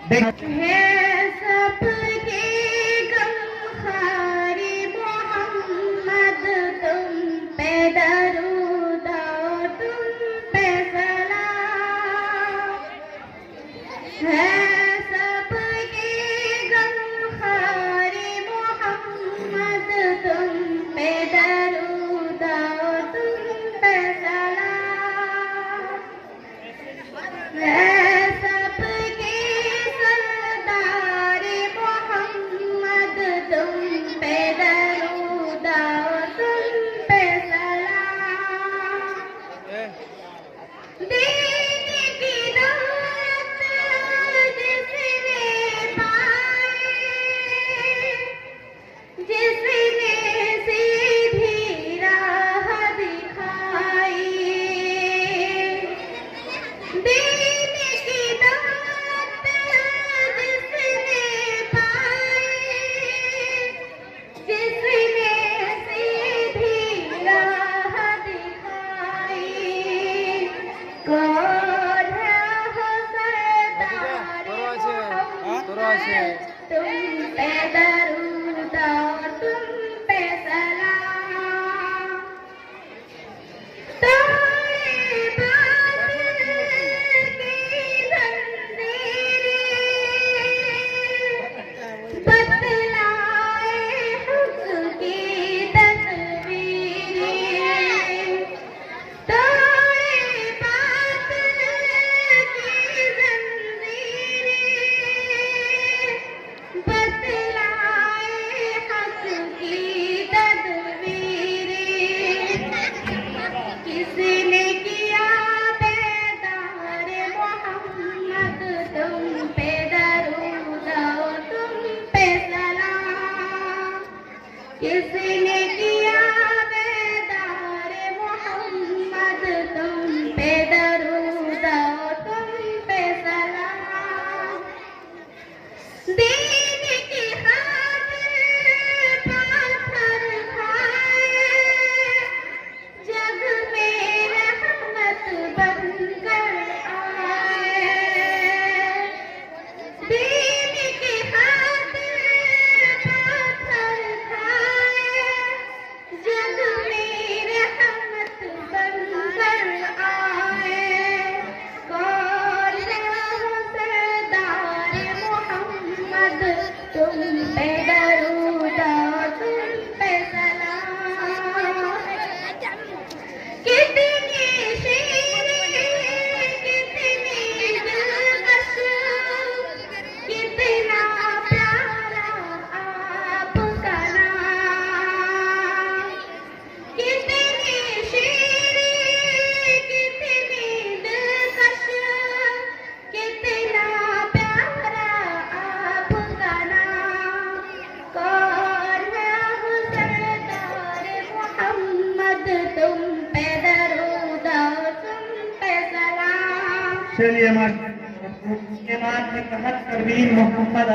सबके गमखारी मोहम्मद, तुम पे दरूद और तुम पे सलाम है। सबके गमखारी मोहम्मद, तुम पे दरूद और तुम पे सलाम है। तुम पे दरूद और तुम पे सलाम। तोड़े बातिल की जंजीरें, बतलाए हक़ की तदबीरें। तोड़े बातिल की जंजीरें, बतलाए हक़ की तदबीरें। किसने किया बेदार मोहम्मद, तुम पे दरूद और तुम पे सलाम। किसने किया बेदार मोहम्मद, तुम पे दरूद और तुम पे सलाम। दीन की खातिर पाथर खाए, जग में रहमत बनकर आए। दीन की खातिर पाथर खाए, जग में रहमत बनकर आए। कौन है सरदार मोहम्मद, तुम पे दरूद और तुम पे सलाम। कितनी शीरीं, कितनी दिलकश, कितना प्यारा आपका नाम। कितनी शीरीं, कितनी दिलकश, कितना प्यारा आपका नाम। कौन है सरदार मोहम्मद, तुम पे दरूद और तुम पे सलाम। चलिए मां के तहत परवीन मोहम्मद